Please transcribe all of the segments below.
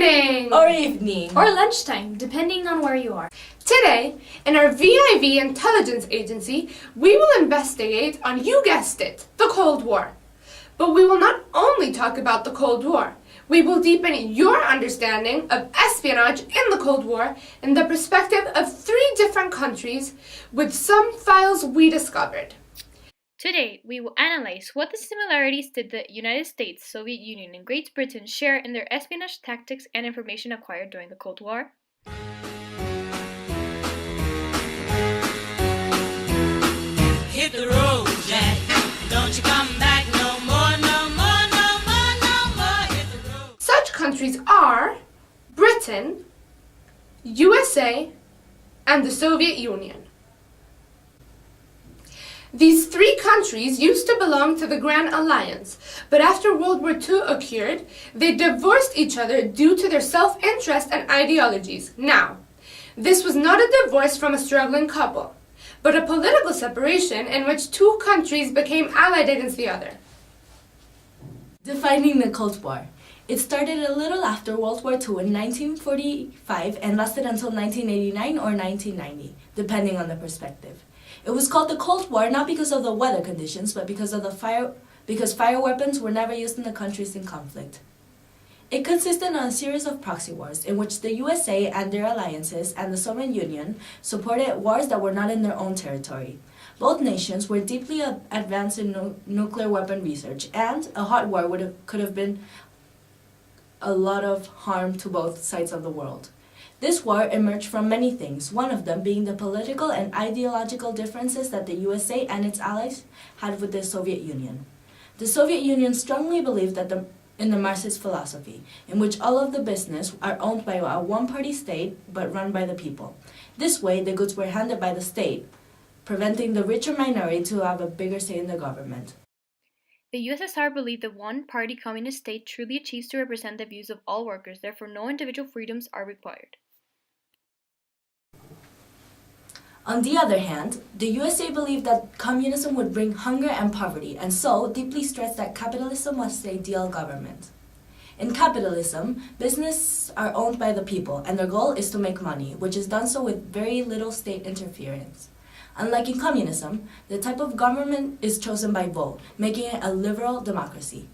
morning! Or evening. Or lunchtime, depending on where you are. Today, in our VIV intelligence agency, we will investigate on, you guessed it, the Cold War. But we will not only talk about the Cold War. We will deepen your understanding of espionage in the Cold War in the perspective of 3 different countries with some files we discovered. Today, we will analyze what the similarities did the United States, Soviet Union, and Great Britain share in their espionage tactics and information acquired during the Cold War. Hit the road, Jack. Don't you come back no more, no more, no more, no more. Hit the road. Such countries are Britain, USA, and the Soviet Union. These 3 countries used to belong to the Grand Alliance, but after World War II occurred, they divorced each other due to their self-interest and ideologies. Now, this was not a divorce from a struggling couple, but a political separation in which 2 countries became allied against the other. Defining the Cold War. It started a little after World War II in 1945 and lasted until 1989 or 1990, depending on the perspective. It was called the Cold War not because of the weather conditions, but because fire weapons were never used in the countries in conflict. It consisted of a series of proxy wars in which the USA and their alliances and the Soviet Union supported wars that were not in their own territory. Both nations were deeply advanced in nuclear weapon research, and a hot war could have been a lot of harm to both sides of the world. This war emerged from many things, one of them being the political and ideological differences that the USA and its allies had with the Soviet Union. The Soviet Union strongly believed in the Marxist philosophy, in which all of the business are owned by a one-party state but run by the people. This way, the goods were handed by the state, preventing the richer minority to have a bigger say in the government. The USSR believed the one-party communist state truly achieves to represent the views of all workers, therefore no individual freedoms are required. On the other hand, the USA believed that communism would bring hunger and poverty, and so deeply stressed that capitalism was the ideal government. In capitalism, businesses are owned by the people, and their goal is to make money, which is done so with very little state interference. Unlike in communism, the type of government is chosen by vote, making it a liberal democracy.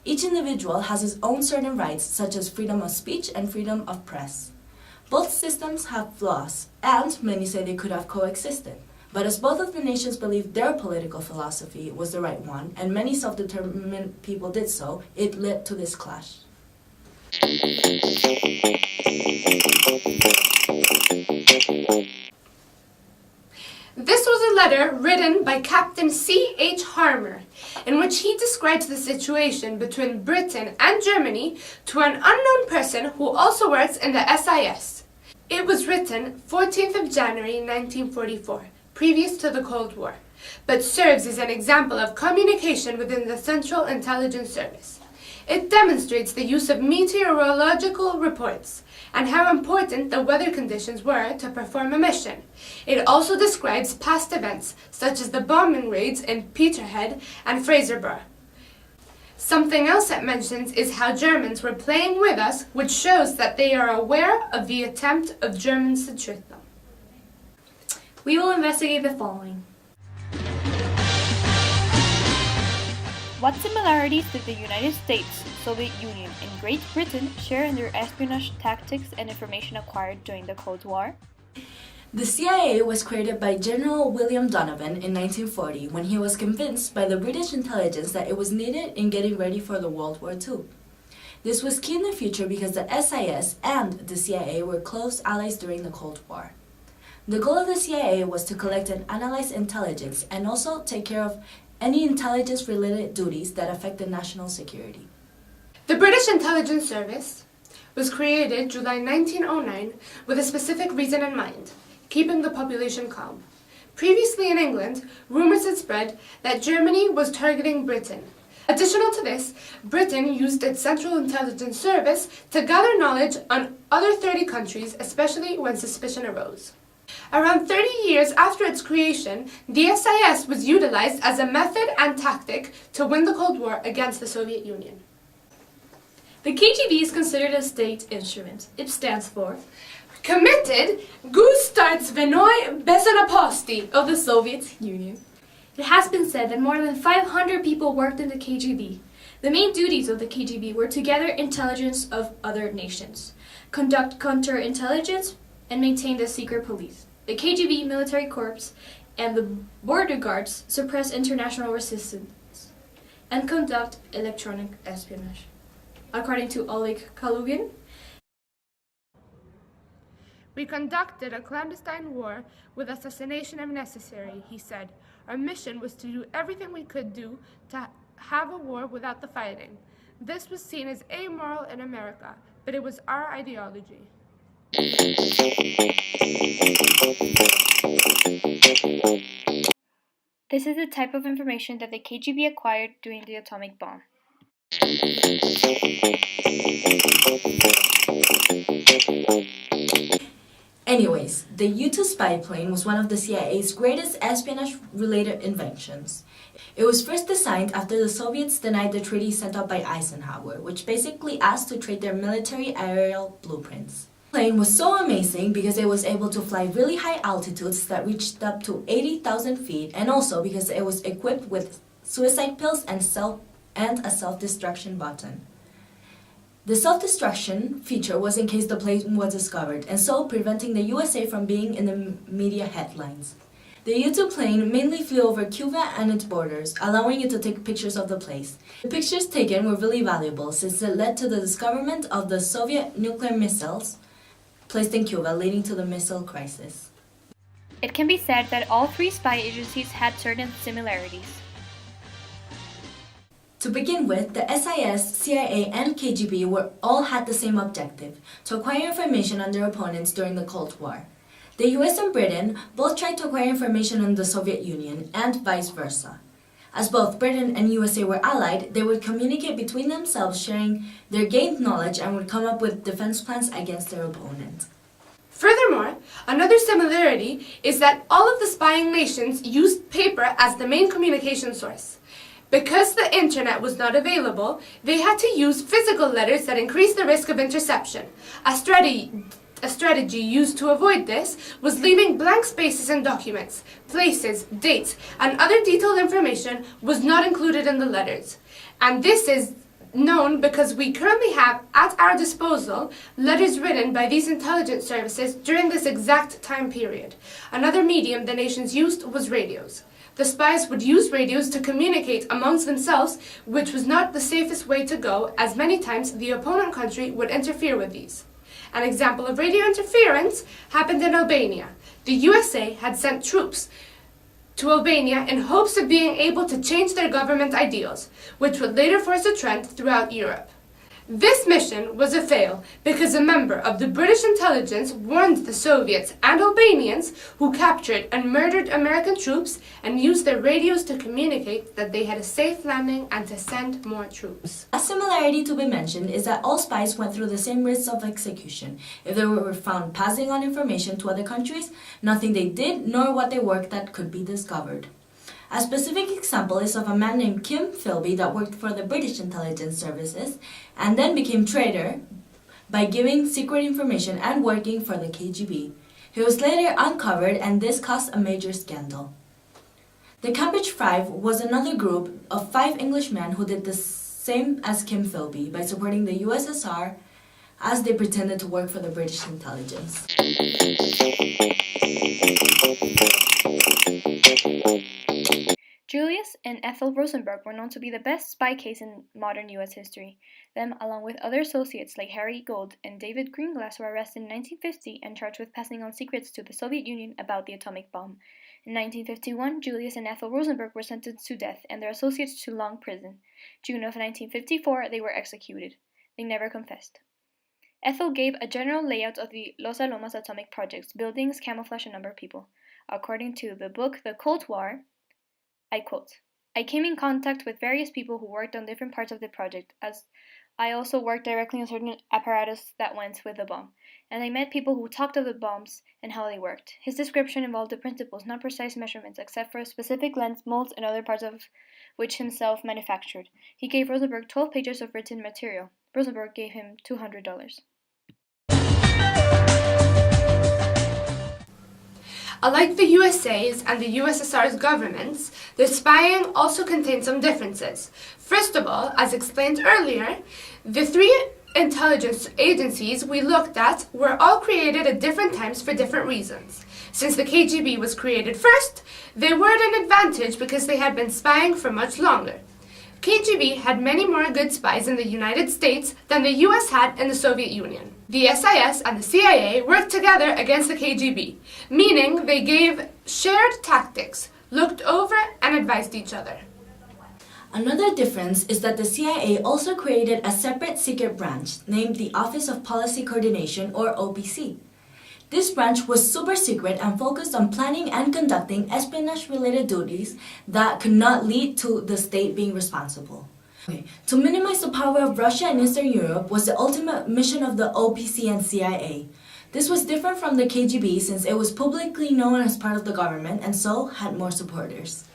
Each individual has his own certain rights, such as freedom of speech and freedom of press. Both systems have flaws, and many say they could have coexisted. But as both of the nations believed their political philosophy was the right one, and many self-determined people did so, it led to this clash. This was a letter written by Captain C.H. Harmer, in which he describes the situation between Britain and Germany to an unknown person who also works in the SIS. It was written 14th of January 1944, previous to the Cold War, but serves as an example of communication within the Central Intelligence Service. It demonstrates the use of meteorological reports and how important the weather conditions were to perform a mission. It also describes past events, such as the bombing raids in Peterhead and Fraserburgh. Something else it mentions is how Germans were playing with us, which shows that they are aware of the attempt of Germans to trick them. We will investigate the following. What similarities did the United States, Soviet Union, and Great Britain share in their espionage tactics and information acquired during the Cold War? The CIA was created by General William Donovan in 1940 when he was convinced by the British intelligence that it was needed in getting ready for the World War II. This was key in the future because the SIS and the CIA were close allies during the Cold War. The goal of the CIA was to collect and analyze intelligence and also take care of any intelligence-related duties that affected national security. The British Intelligence Service was created July 1909 with a specific reason in mind: keeping the population calm. Previously in England, rumors had spread that Germany was targeting Britain. Additional to this, Britain used its Central Intelligence Service to gather knowledge on other 30 countries, especially when suspicion arose. Around 30 years after its creation, the SIS was utilized as a method and tactic to win the Cold War against the Soviet Union. The KGB is considered a state instrument. It stands for Committed Gustartsvenoi Besanaposti. of the Soviet Union. It has been said that more than 500 people worked in the KGB. The main duties of the KGB were to gather intelligence of other nations, conduct counterintelligence, and maintain the secret police. The KGB military corps and the border guards suppress international resistance and conduct electronic espionage. According to Oleg Kalugin, We conducted a clandestine war with assassination if necessary, he said. Our mission was to do everything we could do to have a war without the fighting. This was seen as amoral in America, but it was our ideology. This is the type of information that the KGB acquired during the atomic bomb. Anyways, the U-2 spy plane was one of the CIA's greatest espionage-related inventions. It was first designed after the Soviets denied the treaty sent out by Eisenhower, which basically asked to trade their military aerial blueprints. The plane was so amazing because it was able to fly really high altitudes that reached up to 80,000 feet, and also because it was equipped with suicide pills and a self-destruction button. The self-destruction feature was in case the plane was discovered, and so preventing the USA from being in the media headlines. The U-2 plane mainly flew over Cuba and its borders, allowing it to take pictures of the place. The pictures taken were really valuable since it led to the discoverment of the Soviet nuclear missiles placed in Cuba, leading to the missile crisis. It can be said that all three spy agencies had certain similarities. To begin with, the SIS, CIA, and KGB all had the same objective, to acquire information on their opponents during the Cold War. The US and Britain both tried to acquire information on the Soviet Union, and vice versa. As both Britain and USA were allied, they would communicate between themselves, sharing their gained knowledge, and would come up with defense plans against their opponent. Furthermore, another similarity is that all of the spying nations used paper as the main communication source. Because the internet was not available, they had to use physical letters that increased the risk of interception. A strategy used to avoid this was leaving blank spaces in documents. Places, dates, and other detailed information was not included in the letters. And this is known because we currently have at our disposal letters written by these intelligence services during this exact time period. Another medium the nations used was radios. The spies would use radios to communicate amongst themselves, which was not the safest way to go, as many times the opponent country would interfere with these. An example of radio interference happened in Albania. The USA had sent troops to Albania in hopes of being able to change their government ideals, which would later force a trend throughout Europe. This mission was a fail because a member of the British intelligence warned the Soviets and Albanians who captured and murdered American troops and used their radios to communicate that they had a safe landing and to send more troops. A similarity to be mentioned is that all spies went through the same risks of execution. If they were found passing on information to other countries, nothing they did nor what they worked at could be discovered. A specific example is of a man named Kim Philby that worked for the British intelligence services and then became traitor by giving secret information and working for the KGB. He was later uncovered, and this caused a major scandal. The Cambridge Five was another group of 5 Englishmen who did the same as Kim Philby by supporting the USSR as they pretended to work for the British intelligence. Julius and Ethel Rosenberg were known to be the best spy case in modern U.S. history. Them, along with other associates like Harry Gold and David Greenglass, were arrested in 1950 and charged with passing on secrets to the Soviet Union about the atomic bomb. In 1951, Julius and Ethel Rosenberg were sentenced to death and their associates to long prison. June of 1954, they were executed. They never confessed. Ethel gave a general layout of the Los Alamos atomic projects, buildings, camouflage, and number of people. According to the book The Cold War, I quote, "I came in contact with various people who worked on different parts of the project, as I also worked directly on certain apparatus that went with the bomb, and I met people who talked of the bombs and how they worked. His description involved the principles, not precise measurements, except for specific lens, molds, and other parts of which himself manufactured. He gave Rosenberg 12 pages of written material. Rosenberg gave him $200. Unlike the USA's and the USSR's governments, their spying also contained some differences. First of all, as explained earlier, the three intelligence agencies we looked at were all created at different times for different reasons. Since the KGB was created first, they were at an advantage because they had been spying for much longer. KGB had many more good spies in the United States than the US had in the Soviet Union. The SIS and the CIA worked together against the KGB, meaning they gave shared tactics, looked over and advised each other. Another difference is that the CIA also created a separate secret branch named the Office of Policy Coordination, or OPC. This branch was super secret and focused on planning and conducting espionage-related duties that could not lead to the state being responsible. To minimize the power of Russia and Eastern Europe was the ultimate mission of the OPC and CIA. This was different from the KGB since it was publicly known as part of the government and so had more supporters.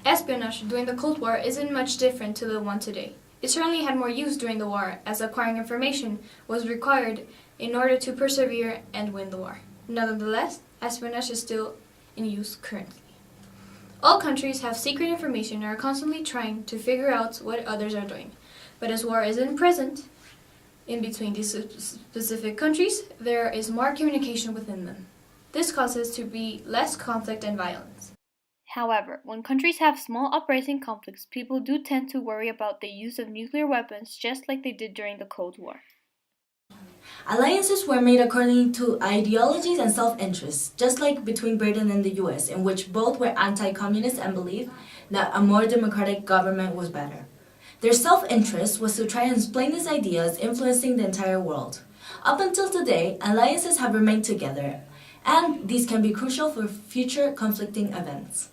Espionage during the Cold War isn't much different to the one today. It certainly had more use during the war, as acquiring information was required in order to persevere and win the war. Nonetheless, espionage is still in use currently. All countries have secret information and are constantly trying to figure out what others are doing. But as war isn't present in between these specific countries, there is more communication within them. This causes to be less conflict and violence. However, when countries have small uprising conflicts, people do tend to worry about the use of nuclear weapons just like they did during the Cold War. Alliances were made according to ideologies and self-interests, just like between Britain and the US, in which both were anti-communist and believed that a more democratic government was better. Their self-interest was to try and explain these ideas influencing the entire world. Up until today, alliances have remained together, and these can be crucial for future conflicting events.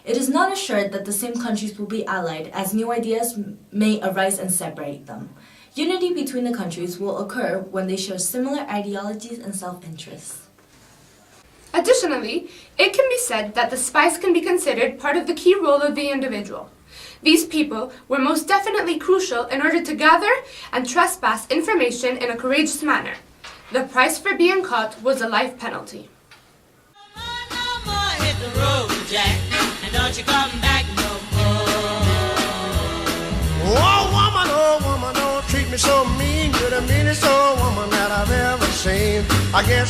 It is not assured that the same countries will be allied, as new ideas may arise and separate them. Unity between the countries will occur when they share similar ideologies and self-interests. Additionally, it can be said that the spies can be considered part of the key role of the individual. These people were most definitely crucial in order to gather and trespass information in a courageous manner. The price for being caught was a life penalty. No more hit the road, Jack, and don't you come back no more. Oh woman, don't treat me so mean. You're the meanest old woman that I've ever seen. I guess